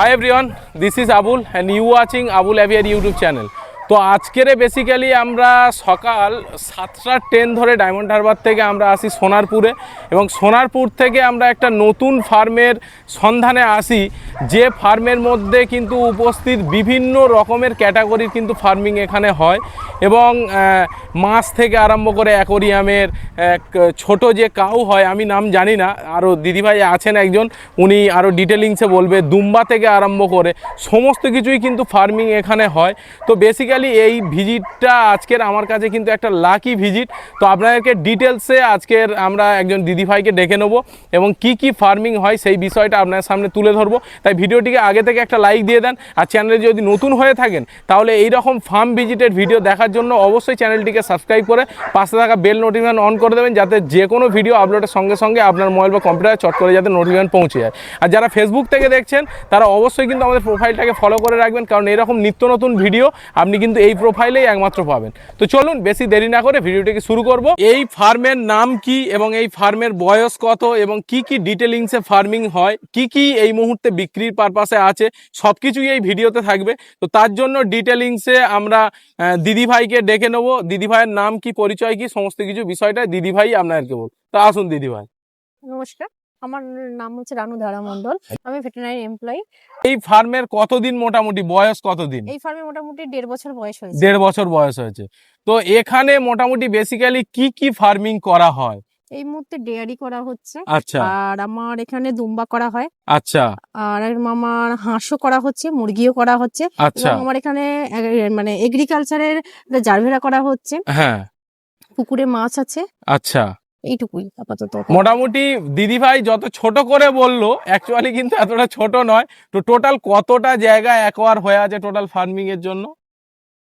Hi everyone, this is Abul and you watching Abul Aviar YouTube channel. তো আজকের basically আমরা সকাল 7টা train ধরে ডায়মন্ড হারবার থেকে আমরা আসি সোনারপুরে এবং সোনারপুর থেকে আমরা একটা নতুন ফার্মের সন্ধানে আসি যে ফার্মের মধ্যে কিন্তু উপস্থিত বিভিন্ন রকমের ক্যাটাগরির কিন্তু ফার্মিং এখানে হয় এবং মাছ থেকে আরম্ভ করে অ্যাকোরিয়ামের ছোট যে কাউ হয় আমি নাম জানি না, আরও দিদিভাই আছেন একজন, উনি আরও ডিটেলিংসে বলবে। দুম্বা থেকে আরম্ভ করে সমস্ত কিছুই কিন্তু ফার্মিং এখানে হয়। তো বেসিক্যালি এই ভিজিটটা আজকের আমার কাছে কিন্তু একটা লাকি ভিজিট। তো আপনাদেরকে ডিটেলসে আজকের আমরা একজন দিদিভাইকে ডেকে নেবো এবং কি কি ফার্মিং হয় সেই বিষয়টা আপনার সামনে তুলে ধরবো। তাই ভিডিওটিকে আগে থেকে একটা লাইক দিয়ে দেন, আর চ্যানেলে যদি নতুন হয়ে থাকেন তাহলে এই রকম ফার্ম ভিজিটের ভিডিও দেখার জন্য অবশ্যই চ্যানেলটিকে সাবস্ক্রাইব করে পাশে থাকা বেল নোটিফিকেশন অন করে দেবেন, যাতে যে কোনো ভিডিও আপলোডের সঙ্গে সঙ্গে আপনার মোবাইল বা কম্পিউটারে চট করে যাতে নোটিফিকেশন পৌঁছে যায়। আর যারা ফেসবুক থেকে দেখছেন তারা অবশ্যই কিন্তু আমাদের প্রোফাইলটাকে ফলো করে রাখবেন, কারণ এরকম নিত্য নতুন ভিডিও আপনি কিন্তু এই প্রোফাইলেই একমাত্র পাবেন। তো চলুন বেশি দেরি না করে ভিডিওটিকে শুরু করব। এই ফার্মের নাম কি এবং এই ফার্মের বয়স কত এবং কি কি ডিটেলিংসে ফার্মিং হয়, কি কি এই মুহূর্তে বিক্রির পারপাসে আছে, সবকিছুই এই ভিডিওতে থাকবে। তো তার জন্য ডিটেলিংসে আমরা দিদিভাইকে ডেকে নেব। দিদিভাইয়ের নাম কি, পরিচয় কি, সমস্ত কিছু বিষয়টা দিদিভাই আপনাদেরকে বল। তো আসুন দিদিভাই। নমস্কার, আমার নাম হচ্ছে রানু ধারা মন্ডল, আমি ভেটেরিনারি এমপ্লয়ি। এই ফার্মের কতদিন মোটামুটি বয়স কতদিন? এই ফার্মে মোটামুটি 1.5 বছর বয়স হয়েছে। 1.5 বছর বয়স হয়েছে। তো এখানে মোটামুটি বেসিক্যালি কি কি ফার্মিং করা হয়? এই মুহূর্তে ডেয়ারি করা হচ্ছে। আচ্ছা। আর আমার এখানে দুম্বা করা হয়। আচ্ছা। আর আমার হাঁসও করা হচ্ছে, মুরগিও করা হচ্ছে। আচ্ছা। এবং আমার এখানে মানে এগ্রিকালচারের জারভেরা করা হচ্ছে। হ্যাঁ। পুকুরে মাছ আছে। আচ্ছা। এইটুকুই আপাতত। মোটামুটি দিদিভাই যত ছোট করে বললো অ্যাকচুয়ালি কিন্তু এতটা ছোট নয়। তো টোটাল কতটা জায়গা অ্যাকোয়ার হয়ে আছে টোটাল ফার্মিং এর জন্য?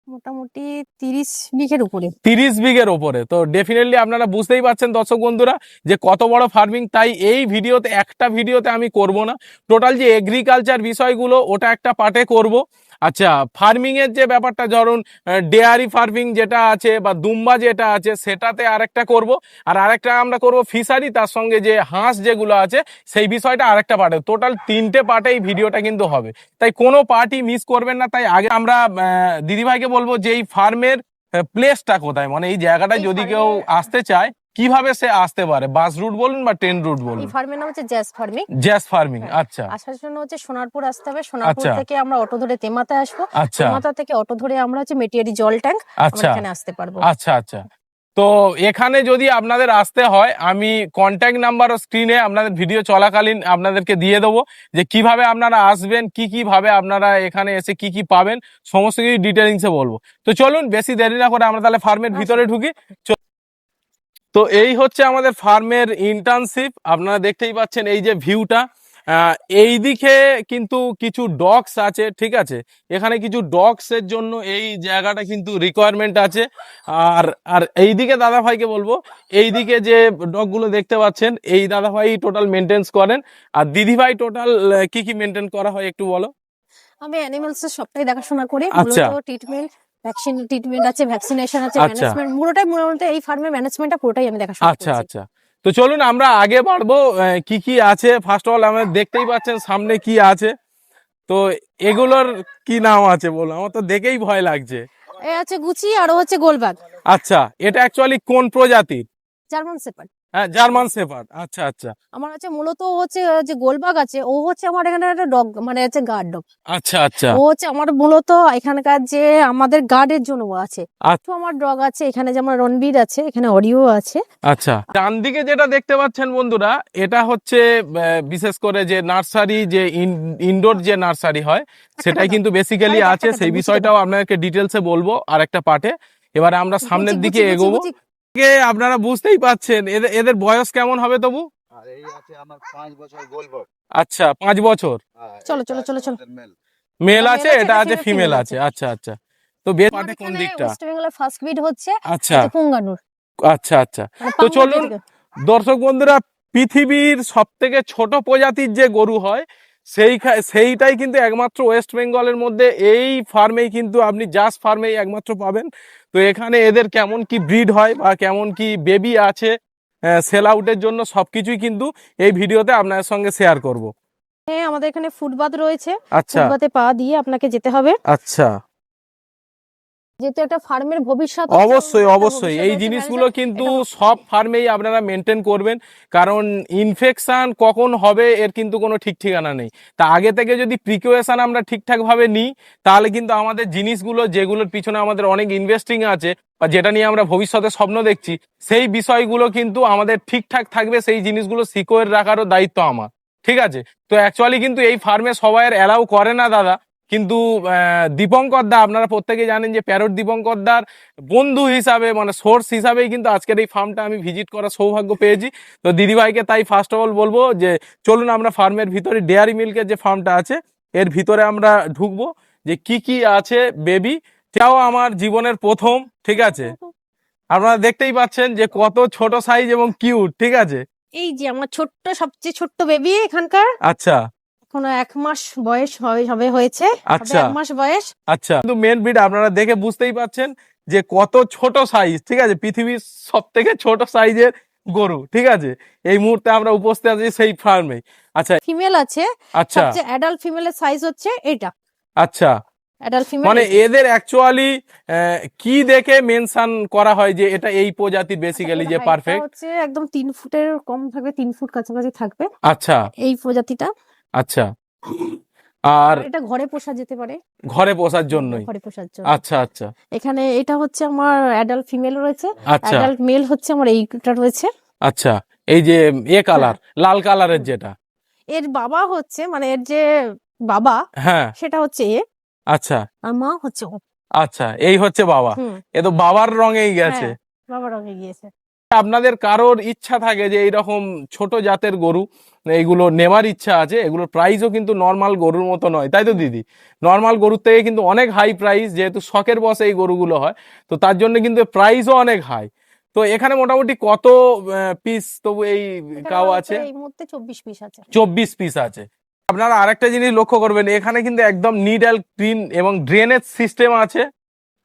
মোটামুটি 30 বিঘের উপরে। 30 বিঘের ওপরে। তো ডেফিনেটলি আপনারা বুঝতেই পারছেন দর্শক বন্ধুরা যে কত বড় ফার্মিং। তাই এই ভিডিওতে একটা ভিডিওতে আমি করব না, টোটাল যে এগ্রিকালচার বিষয়গুলো ওটা একটা পার্টে করব। আচ্ছা, ফার্মিং এর যে ব্যাপারটা, ধরুন ডেয়ারি ফার্মিং যেটা আছে বা দুম্বা যেটা আছে সেটাতে আরেকটা করব, আর আরেকটা আমরা করব ফিশারি, তার সঙ্গে যে হাঁস যেগুলো আছে সেই বিষয়টা আরেকটা পার্টে। টোটাল 3টে পার্টে এই ভিডিওটা কিন্তু হবে, তাই কোনো পার্টই মিস করবেন না। তাই আগে আমরা দিদিভাইকে বলবো যে এই ফার্মের প্লেসটা কোথায়, মানে এই জায়গাটা যদি কেউ আসতে চায় কিভাবে সে আসতে পারে? বাস রুট বলুন বা ট্রেন রুট বলুন। এই ফার্মের নাম হচ্ছে জ্যাস ফার্মিং। জ্যাস ফার্মিং। আচ্ছা। আসার জন্য হচ্ছে সোনারপুর আসতে হবে। সোনারপুর থেকে আমরা অটো ধরে তেমাতে আসবো। আচ্ছা। তেমাতা থেকে অটো ধরে আমরা হচ্ছে মেটিয়ারি জল ট্যাঙ্ক আমরা এখানে আসতে পারবো। আচ্ছা আচ্ছা। তো এখানে যদি আপনাদের আসতে হয় আমি কন্ট্যাক্ট নাম্বার ও স্ক্রিনে আপনাদের ভিডিও চলাকালীন আপনাদেরকে দিয়ে দেবো, যে কিভাবে আপনারা আসবেন, কি কিভাবে আপনারা এখানে এসে কি কি পাবেন, সমস্ত কিছু ডিটেলিংসে বলবো। তো চলুন বেশি দেরি না করে আমরা তাহলে ফার্মের ভিতরে ঢুকি। তো এই হচ্ছে আমাদের ফার্মের ইন্টার্নশিপ। আপনারা দেখতেই পাচ্ছেন এই যে ভিউটা, এই দিকে কিন্তু কিছু ডগস আছে, ঠিক আছে, এখানে কিছু ডগস এর জন্য এই জায়গাটা কিন্তু রিকোয়ারমেন্ট আছে। আর আর এইদিকে দাদা ভাইকে বলবো, এইদিকে যে ডগ গুলো দেখতে পাচ্ছেন এই দাদা ভাই টোটাল মেনটেন্স করেন। আর দিদি ভাই টোটাল কি কি মেনটেন করা হয় একটু বলো। আমি অ্যানিমালস এর সবটাই দেখাশোনা করি। আচ্ছা। মূলত ট্রিটমেন্ট, ট্রিটমেন্ট আছে, ভ্যাকসিনেশন আছে, ম্যানেজমেন্ট মূলত এই ফার্মের ম্যানেজমেন্টটা পুরোটাই আমি দেখাশোনা করি। আচ্ছা আচ্ছা। তো চলুন আমরা আগে বাড়বো, কি কি আছে ফার্স্ট অফ অল আমরা দেখতেই পাচ্ছেন সামনে কি আছে। তো এগুলোর কি নাম আছে বলো, আমার তো দেখেই ভয় লাগছে। এই আছে গুচি আর হচ্ছে গোলবাগ। আচ্ছা, এটা অ্যাকচুয়ালি কোন প্রজাতির? German shepherd. হ্যাঁ, জার্মান শেপার্ড। আচ্ছা আচ্ছা। আমার আছে মূলত হচ্ছে যে গোলবাগ আছে, ও হচ্ছে আমার এখানে একটা ডগ, মানে হচ্ছে গার্ড ডগ। আচ্ছা আচ্ছা। ও হচ্ছে আমার মূলত এখানকার যে আমাদের গার্ডের জন্য ও আছে। তো আমার ডগ আছে এখানে, যেমন রণবীর আছে, এখানে অরিও আছে। আচ্ছা, ডান দিকে যেটা দেখতে পাচ্ছেন বন্ধুরা, এটা হচ্ছে বিশেষ করে যে নার্সারি, যে ইনডোর যে নার্সারি হয় সেটাই কিন্তু বেসিক্যালি আছে। সেই বিষয়টাও আপনাদেরকে ডিটেলসে বলবো আর একটা পার্টে। এবারে আমরা সামনের দিকে এগোবো। আপনারা বুঝতেই পাচ্ছেন এদের বয়স কেমন হবে তবু? আচ্ছা, 5 বছর। চলো চলো চলো চলো। মেল আছে, এটা আছে ফিমেল আছে। আচ্ছা আচ্ছা। তো বেশ পাটে কোন দিকটা? ওয়েস্ট বেঙ্গলের ফার্স্ট ব্রিড হচ্ছে আচ্ছা পুঙ্গানুর। আচ্ছা আচ্ছা। তো চলুন দর্শক বন্ধুরা, পৃথিবীর সবথেকে ছোট প্রজাতির যে গরু হয় সেইটাই কিন্তু একমাত্র ওয়েস্ট বেঙ্গলের মধ্যে এই ফার্মেই কিন্তু আপনি জাস ফার্মেই একমাত্র পাবেন। তো এখানে এদের কেমন কি ব্রিড হয় বা কেমন কি বেবি আছে সেল আউটের জন্য সবকিছুই কিন্তু এই ভিডিওতে আপনাদের সঙ্গে শেয়ার করব। হ্যাঁ, আমাদের এখানে ফুটবাথ রয়েছে। আচ্ছা ফুটবাথে পা দিয়ে আপনাকে যেতে হবে, আচ্ছা, যেহেতু একটা ফার্মের ভবিষ্যৎ অবশ্যই একটা অবশ্যই ভবিষ্যৎ এই রয়েছে জিনিসগুলো management, কিন্তু এটা সব ফার্মেই আপনারা মেনটেন করবেন, কারণ ইনফেকশন কখন হবে এর কিন্তু কোনো ঠিক ঠিকানা নেই। তা আগে থেকে যদি প্রিকোয়েশন আমরা ঠিকঠাক ভাবে নিই, তাহলে কিন্তু আমাদের জিনিসগুলো যেগুলোর পিছনে আমাদের অনেক ইনভেস্টিং আছে বা যেটা নিয়ে আমরা ভবিষ্যতে স্বপ্ন দেখছি, সেই বিষয়গুলো কিন্তু আমাদের ঠিকঠাক থাকবে। সেই জিনিসগুলো সিকিউর রাখারও দায়িত্ব আমার, ঠিক আছে? তো অ্যাকচুয়ালি কিন্তু এই ফার্মে সবাই অ্যালাউ করে না দাদা, কিন্তু দীপঙ্কর দা, আপনারা প্রত্যেকে জানেন যে প্যারট দীপঙ্কর দার বন্ধু হিসাবে মানে সোর্স হিসাবেই কিন্তু আজকের এই ফার্মটা আমি ভিজিট করার সৌভাগ্য পেয়েছি। তো দিদিভাইকে তাই ফার্স্ট অফ অল বলবো যে চলুন আমরা ফার্মের ভিতরে ডেয়ারি মিল্কের যে ফার্মটা আছে এর ভিতরে আমরা ঢুকবো, যে কি কি আছে বেবি। সেটাও আমার জীবনের প্রথম, ঠিক আছে? আপনারা দেখতেই পাচ্ছেন যে কত ছোট সাইজ এবং কিউট, ঠিক আছে? এই যে আমার ছোট্ট, সবচেয়ে ছোট্ট বেবি এখানকার, আচ্ছা এখনো 1 মাস বয়স হবে হয়েছে, আচ্ছা 1 মাস বয়স। আচ্ছা, কিন্তু মেন ব্রিড আপনারা দেখে বুঝতেই পাচ্ছেন যে কত ছোট সাইজ, ঠিক আছে? পৃথিবীর সব থেকে ছোট সাইজের গরু, ঠিক আছে? এই মুহূর্তে আমরা উপস্থিত আছি সেই ফার্মে। আচ্ছা ফিমেল আছে, আচ্ছা সবচেয়ে অ্যাডাল্ট ফিমেলের সাইজ হচ্ছে এটা, আচ্ছা, অ্যাডাল্ট ফিমেল। মানে এদের অ্যাকচুয়ালি কি দেখে মেনশন করা হয় যে এটা এই প্রজাতির বেসিক্যালি যে পারফেক্ট? হচ্ছে একদম 3 ফুটের কম থাকবে, 3 ফুট কাছাকাছি থাকবে আচ্ছা এই প্রজাতিটা। আচ্ছা, আর এটা ঘরে পোষা যেতে পারে, ঘরে পোষার জন্যই? ঘরে পোষার জন্য। আচ্ছা আচ্ছা এখানে এটা হচ্ছে আমার অ্যাডাল্ট ফিমেল রয়েছে, আচ্ছা অ্যাডাল্ট মেল হচ্ছে আমার এইটা রয়েছে। আচ্ছা, এই যে কালার, লাল কালারের যেটা, এর বাবা হচ্ছে মানে এর যে বাবা হ্যাঁ সেটা হচ্ছে এ, আচ্ছা আর মা হচ্ছে ও। আচ্ছা, এই হচ্ছে বাবা। হুম, এ তো বাবার রঙেই গেছে। হ্যাঁ, বাবা রঙে গিয়েছে। আপনাদের কারোর ইচ্ছা থাকে যে এইরকম ছোট জাতের গরু এইগুলো নেওয়ার ইচ্ছা আছে, এগুলোর প্রাইসও কিন্তু নর্মাল গরুর মতো নয়, তাই তো দিদি? নর্মাল গরুর থেকে কিন্তু অনেক হাই প্রাইস, যেহেতু শখের বসে এই গরুগুলো হয়, তো তার জন্য কিন্তু প্রাইসও অনেক হাই। তো এখানে মোটামুটি কত পিস তবু এই এখানে কাউ আমার আছে? এই মুহূর্তে 24 পিস আছে। 24 পিস আছে। আপনারা আরেকটা জিনিস লক্ষ্য করবেন, এখানে কিন্তু একদম নিট অ্যান্ড ক্লিন এবং ড্রেনেজ সিস্টেম আছে,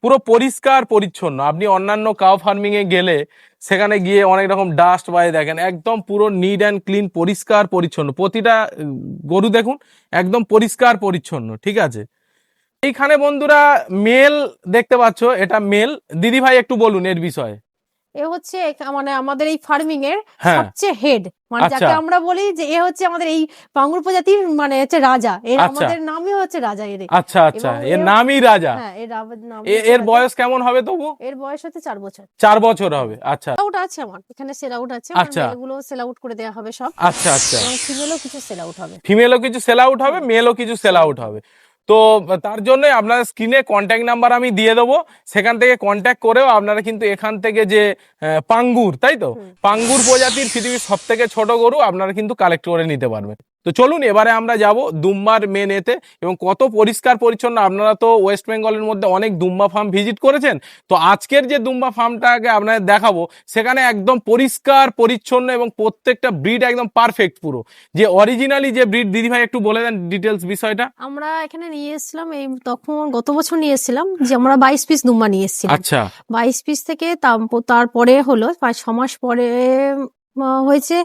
পুরো পরিষ্কার পরিচ্ছন্ন। আপনি অন্যান্য কাউ ফার্মিং এ গেলে সেখানে গিয়ে অনেক রকম ডাস্ট বাই দেখেন, একদম পুরো নিট অ্যান্ড ক্লিন, পরিষ্কার পরিচ্ছন্ন। প্রতিটা গরু দেখুন একদম পরিষ্কার পরিচ্ছন্ন, ঠিক আছে? এইখানে বন্ধুরা মেল দেখতে পাচ্ছ, এটা মেল। দিদি ভাই একটু বলুন এর বিষয়ে। এ হচ্ছে মানে আমাদের এই ফার্মিং এর হ্যাঁ সবচেয়ে হেড, মানে আচ্ছা যাকে আমরা বলি যে এ হচ্ছে আমাদের এই পাঙ্গুর প্রজাতির মানে হচ্ছে রাজা। এর আচ্ছা আমাদের নামই হচ্ছে রাজা এর। আচ্ছা আচ্ছা, এবং এর নামই রাজা। হ্যাঁ, এর নাম এর বয়স কেমন হবে তবু? এর বয়স হচ্ছে 4 বছর। 4 বছর হবে। আচ্ছা আউট আছে আমার এখানে, সেল আউট আছে, আমার আচ্ছা মেলগুলো সেল আউট করে দেওয়া হবে সব, আচ্ছা আচ্ছা, এবং ফিমেলও কিছু সেল আউট হবে। ফিমেলও কিছু সেল আউট হবে, মেলও কিছু সেল আউট হবে। তো তার জন্য আপনার স্ক্রিনে কন্ট্যাক্ট নাম্বার আমি দিয়ে দেবো, সেখান থেকে কন্ট্যাক্ট করেও আপনারা কিন্তু এখান থেকে যে পাঙ্গুর, তাই তো, পাঙ্গুর প্রজাতির পৃথিবীর সব থেকে ছোট গরু আপনারা কিন্তু কালেক্ট করে নিতে পারবেন। তো চলুন এবারে আমরা যাব দুম্বার মেন এতে, এবং কত পরিষ্কার পরিচ্ছন্ন। আপনারা তো ওয়েস্ট বেঙ্গলের মধ্যে অনেক দুম্বা ফার্ম ভিজিট করেছেন, তো আজকের যে দুম্বা ফার্মটাকে আপনাদের দেখাবো সেখানে একদম পরিষ্কার পরিচ্ছন্ন এবং প্রত্যেকটা ব্রিড একদম পারফেক্ট পুরো। যে অরিজিনালি যে ব্রিড, দিদি ভাই একটু বলে দেন ডিটেলস বিষয়টা। আমরা এখানে নিয়ে এসেছিলাম এই তখন গত বছর নিয়ে এসেছিলাম, যে আমরা 22 পিস দুম্বা নিয়ে এসেছিলাম। আচ্ছা 22 পিস থেকে তারপরে হলো 5-6 মাস পরে হয়েছে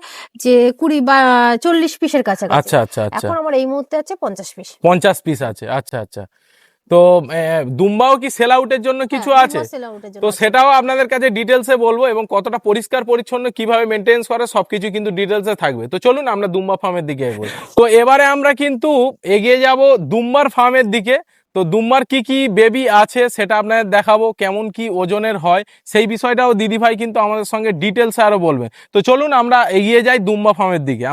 যে 20 বা 40 পিসের কাছাকাছি। আচ্ছা আচ্ছা আচ্ছা, এখন আমার এই মুহূর্তে আছে 50 পিস। 50 পিস আছে। আচ্ছা আচ্ছা, তো দুম্বাও কি সেল আউটের জন্য কিছু হ্যাঁ, আছে? দুম্বা sell out এর জন্য তো আছে। সেটাও আপনাদের কাছে ডিটেলসে বলবো, এবং কতটা পরিষ্কার পরিচ্ছন্ন কিভাবে মেনটেন্স করে সবকিছু কিন্তু ডিটেলসে থাকবে। তো চলুন আমরা দুম্বা ফার্মের দিকে এগোই। তো এবারে আমরা কিন্তু এগিয়ে যাব দুম্বার ফার্মের দিকে। তো দুম্বার কি কি বেবি আছে সেটা আপনাদের দেখাবো, কেমন কি ওজনের হয় সেই বিষয়টাও দিদি ভাই কিন্তু আমাদের সঙ্গে ডিটেলসে আরো বলবেন। তো চলুন আমরা এগিয়ে যাই দুম্বা ফার্মের দিকে।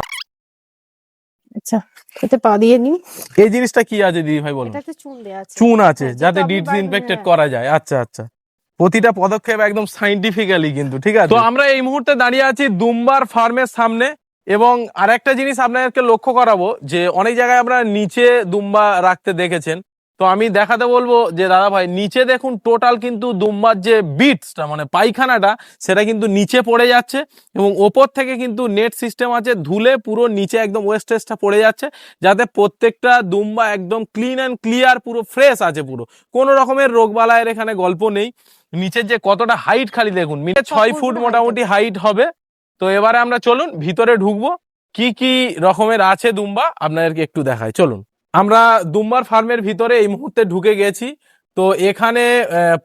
আচ্ছা, এতে পা দিয়ে নিই। এই জিনিসটা কি আছে দিদি ভাই বলুন? এটাতে চুন দেয়া আছে। চুন আছে হ্যাঁ, যাতে যেহেতু আপনি ডিসইনফেক্টেড হ্যাঁ। করা যায়। আচ্ছা আচ্ছা, প্রতিটা পদক্ষেপ একদম সাইন্টিফিক্যালি কিন্তু, ঠিক আছে? তো আমরা এই মুহূর্তে দাঁড়িয়ে আছি দুম্বার ফার্মের সামনে, এবং আরেকটা জিনিস আপনাদেরকে লক্ষ্য করাবো যে অনেক জায়গায় আমরা নিচে দুম্বা রাখতে দেখেছেন, তো আমি দেখাতে বলবো যে দাদা ভাই নিচে দেখুন টোটাল কিন্তু দুম্বার যে বিটসটা মানে পায়খানাটা সেটা কিন্তু নিচে পড়ে যাচ্ছে, এবং ওপর থেকে কিন্তু নেট সিস্টেম আছে, ধুলে পুরো নিচে একদম ওয়েস্টেজটা পড়ে যাচ্ছে, যাতে প্রত্যেকটা দুম্বা একদম ক্লিন অ্যান্ড ক্লিয়ার পুরো ফ্রেশ আছে, পুরো কোনো রকমের রোগবালাইয়ের এখানে গল্প নেই। নিচের যে কতটা হাইট খালি দেখুন, 6 ফুট মোটামুটি হাইট হবে। তো এবারে আমরা চলুন ভিতরে ঢুকবো, কি কি রকমের আছে দুম্বা আপনাদেরকে একটু দেখাই, চলুন। আমরা দুম্বার ফার্মের ভিতরে এই মুহূর্তে ঢুকে গেছি। তো এখানে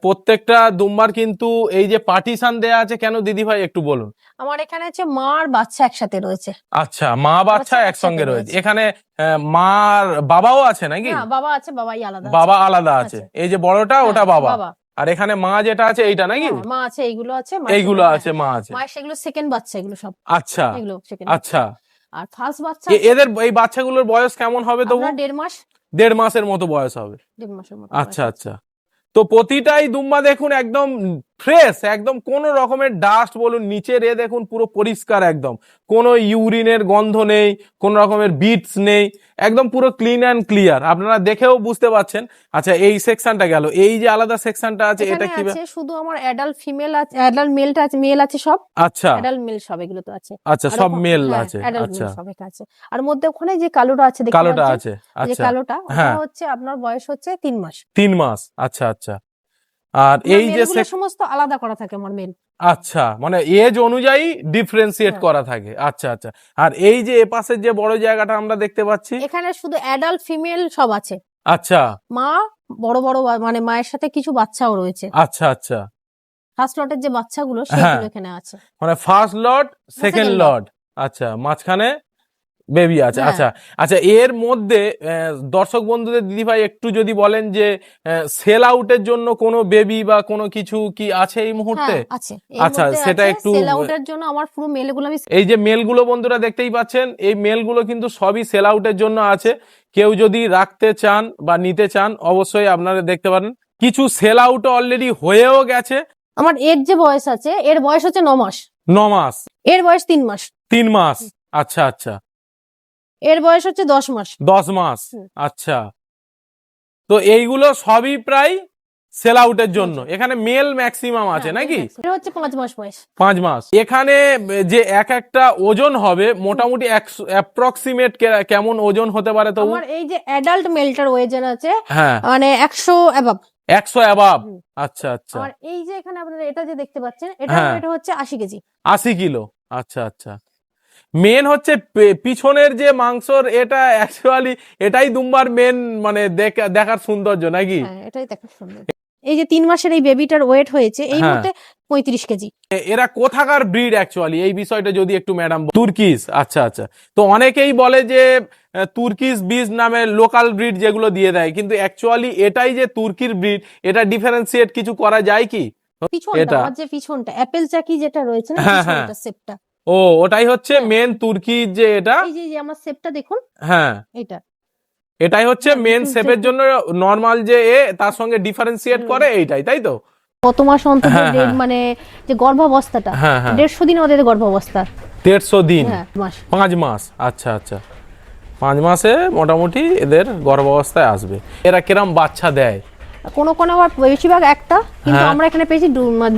প্রত্যেকটা দুম্বার কিন্তু এই যে পার্টিশন দেয়া আছে, কেন দিদি ভাই একটু বলুন। আমার এখানে হচ্ছে মা আর বাচ্চা একসাথে রয়েছে। আচ্ছা, মা বাচ্চা বাচ্চা একসঙ্গে একসাথে রয়েছে। রয়েছে। এখানে মার বাবাও আছে নাকি? না, বাবা আছে, বাবাই আলাদা আছে। বাবা আলাদা আছে, আছে। এই যে বড়টা হ্যাঁ, ওটা বাবা, বাবা। আর এখানে মা যেটা আছে এইটা নাকি? হ্যাঁ, মা আছে, এইগুলো আছে, এইগুলো আছে, মা আছে। মায়ের সেগুলো সেকেন্ড বাচ্চা, এগুলো সব আচ্ছা এগুলো সেকেন্ড। আচ্ছা, আর ফার্স্ট বাচ্চা এদের এই বাচ্চাগুলোর বয়স কেমন হবে তবু? আপনার 1.5 মাস, 1.5 মাসের মতো বয়স হবে। 1.5 মাসের মতো। আচ্ছা আচ্ছা। তো প্রতিটাই দুম্বা দেখুন একদম ফ্রেশ, একদম কোনো রকমের ডাস্ট বলুন, নিচের দেখুন পুরো পরিষ্কার, একদম কোনো ইউরিনের গন্ধ নেই, কোনো রকমের বিটস নেই, একদম পুরো ক্লিন অ্যান্ড ক্লিয়ার, আপনারা দেখেও বুঝতে পাচ্ছেন। আচ্ছা, এই সেকশনটা গেল, এই যে আলাদা সেকশনটা আছে এটা কি? আছে শুধু আমার অ্যাডাল্ট ফিমেল আছে, অ্যাডাল্ট মেলটা আছে, মেল আছে সব। আচ্ছা, অ্যাডাল্ট মেল সব এগুলো তো আছে। আচ্ছা, সব মেল আছে। আচ্ছা, আচ্ছা, সব আছে। আর মধ্যে ওখানে যে কালোটা আছে, দেখতে কালোটা পাচ্ছেন? আছে। যে আচ্ছা, কালোটা, ওটা হ্যাঁ, হচ্ছে আপনার বয়স হচ্ছে 3 মাস। 3 মাস। আচ্ছা আচ্ছা। আর এই যে সমস্ত আলাদা করা থাকে আমার মেল। আচ্ছা, মানে এজ অনুযায়ী ডিফারেন্সিয়েট করা থাকে। আচ্ছা আচ্ছা। আর এই যে এপাশের যে বড় জায়গাটা আমরা দেখতে পাচ্ছি, এখানে শুধু অ্যাডাল্ট ফিমেল সব আছে। আচ্ছা, মা বড় বড় মানে মায়ের সাথে কিছু বাচ্চাও রয়েছে। আচ্ছা আচ্ছা। ফার্স্ট লটের যে বাচ্চাগুলো সেগুলো এখানে আছে। মানে ফার্স্ট লট, সেকেন্ড লট, আচ্ছা, মাঝখানে বেবি আছে। আচ্ছা আচ্ছা। এর মধ্যে দর্শক বন্ধুদের দিদি ভাই একটু যদি বলেন যে সেল আউটের জন্য কোনো বেবি বা কোনো কিছু কি আছে এই মুহূর্তে? আছে। আচ্ছা, সেটা একটু সেল আউটের জন্য আমার পুরো মেলগুলো আমি, এই যে মেলগুলো বন্ধুরা দেখতেই পাচ্ছেন, এই মেলগুলো কিন্তু সবই সেল আউটের জন্য আছে। কেউ যদি রাখতে চান বা নিতে চান অবশ্যই আপনারা দেখতে পারেন। কিছু সেল আউট অলরেডি হয়েও গেছে। আমার এর যে বয়স আছে, এর বয়স হচ্ছে 9 মাস। 9 মাস। এর বয়স 3 মাস। 3 মাস। আচ্ছা আচ্ছা। এর বয়স হচ্ছে 10 মাস। 10 মাস। আচ্ছা। তো এইগুলো সবই প্রায় সেল আউটের জন্য। এখানে মেল ম্যাক্সিমাম আছে নাকি? এটা হচ্ছে 5 মাস বয়স। 5 মাস। এখানে যে এক একটা ওজন হবে মোটামুটি অ্যাপ্রক্সিমেট কেমন ওজন হতে পারে? তো আমার এই যে অ্যাডাল্ট মেলটার ওজন আছে, হ্যাঁ, মানে 100 অ্যাবাভ। 100 অ্যাবাভ। আচ্ছা আচ্ছা। আর এই যে এখানে আপনারা এটা যে দেখতে পাচ্ছেন, এটা হচ্ছে 80 কেজি। 80 কিলো। আচ্ছা আচ্ছা। মেন হচ্ছে পিছনের যে মাংসর, এটা অ্যাকচুয়ালি এটাই দুম্বার মেন, মানে দেখার সৌন্দর্য নাকি? হ্যাঁ, এটাই দেখার সৌন্দর্য। এই যে 3 মাসের এই বেবিটার ওয়েট হয়েছে এই মুহূর্তে 35 কেজি। এরা কোথাকার ব্রিড অ্যাকচুয়ালি, এই বিষয়টা যদি একটু ম্যাডাম? তুর্কিশ। আচ্ছা আচ্ছা। তো অনেকেই বলে যে তুর্কিশ বিজ নামে লোকাল ব্রিড যেগুলো দিয়ে দেয়, কিন্তু অ্যাকচুয়ালি এটাই যে তুর্কির ব্রিড, এটা ডিফারেন্সিয়েট কিছু করা যায় কি? পিছনটা, আমার যে পিছনটা অ্যাপেল চাকি যেটা রয়েছে না, পিছনটা শেপটা, ও ওটাই হচ্ছে মেন তুর্কি যে এটা। এই যে আমার শেপটা দেখুন, হ্যাঁ, এটাই হচ্ছে মেন শেপের জন্য নরমাল যে তার সঙ্গে ডিফারেন্সিয়েট করে এইটাই, তাই তো? কত মাস অন্তর মানে যে গর্ভাবস্থাটা, 150 দিন ওদের গর্ভাবস্থা। 150 দিন। 5 মাস। আচ্ছা আচ্ছা। 5 মাসে মোটামুটি এদের গর্ভাবস্থায় আসবে। এরা কিরম বাচ্চা দেয়? কোন আবার বেশিরভাগ একটা, কিন্তু আমরা এখানে পেয়েছি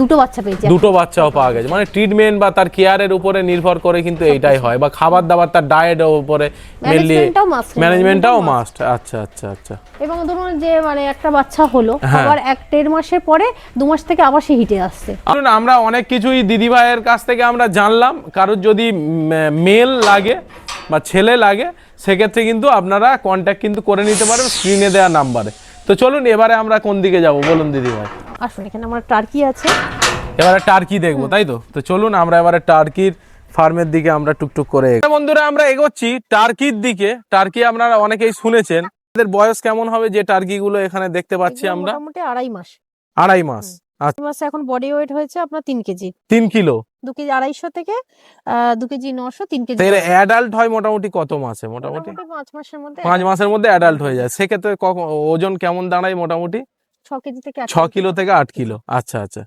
দুটো বাচ্চা পেয়েছি। দুটো বাচ্চাও পাওয়া গেছে। মানে ট্রিটমেন্ট বা তার কেয়ারের উপরে নির্ভর করে কিন্তু এইটাই হয়, বা খাবার দাবার তার ডায়েটের উপরে মেইনলি, ম্যানেজমেন্টটাও মাস্ট। আচ্ছা আচ্ছা আচ্ছা। এবং ধরুন যে মানে একটা বাচ্চা হলো, আবার 1.5 মাসের পরে 2 মাস থেকে আবার সে হিটে আসছে। আমরা অনেক কিছুই দিদি ভাইয়ের কাছ থেকে আমরা জানলাম। কারোর যদি মেল লাগে বা ছেলে লাগে, সেক্ষেত্রে কিন্তু আপনারা কন্ট্যাক্ট কিন্তু করে নিতে পারেন স্ক্রিনে দেওয়া নাম্বারে। তো চলুন এবারে আমরা কোন দিকে যাব বলুন দিদি ভাই? আসুন, এখানে আমার টার্কি আছে, এবারে টার্কি দেখবো, তাই তো? তো চলুন আমরা এবারে টার্কির ফার্মের দিকে আমরা টুকটুক করে বন্ধুরা আমরা এগোচ্ছি টার্কির দিকে। টার্কি আপনারা অনেকেই শুনেছেন। এদের বয়স কেমন হবে যে টার্কি গুলো এখানে দেখতে পাচ্ছি আমরা? মোটামুটি 2.5 মাস। 2.5 মাস। আচ্ছা, মাসে এখন বডি ওয়েট হয়েছে আপনার 3 কেজি। 3 কিলো। 2 কেজি 250 থেকে 2 কেজি 900, 3 কেজি। এর অ্যাডাল্ট হয় মোটামুটি কত মাসে? মোটামুটি 5 মাসের মধ্যে। 5 মাসের মধ্যে অ্যাডাল্ট হয়ে যায়। সেক্ষেত্রে ওজন কেমন দাঁড়ায় মোটামুটি? 6 কেজি থেকে 6 কিলো থেকে 8 কিলো। আচ্ছা আচ্ছা।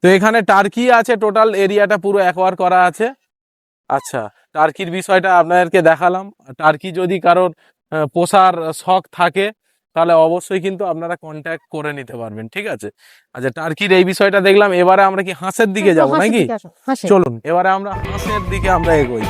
তো এখানে টার্কি আছে, টোটাল এরিয়াটা পুরো অ্যাকোয়ার করা আছে। আচ্ছা, টার্কির বিষয়টা আপনাদেরকে দেখালাম। টার্কি যদি কারোর পোষার শখ থাকে তাহলে অবশ্যই কিন্তু আপনারা কন্ট্যাক্ট করে নিতে পারবেন, ঠিক আছে? আচ্ছা, টার্কির এই বিষয়টা দেখলাম। এবারে আমরা কি হাঁসের দিকে যাব নাকি? চলুন এবারে আমরা হাঁসের দিকে আমরা এগোই।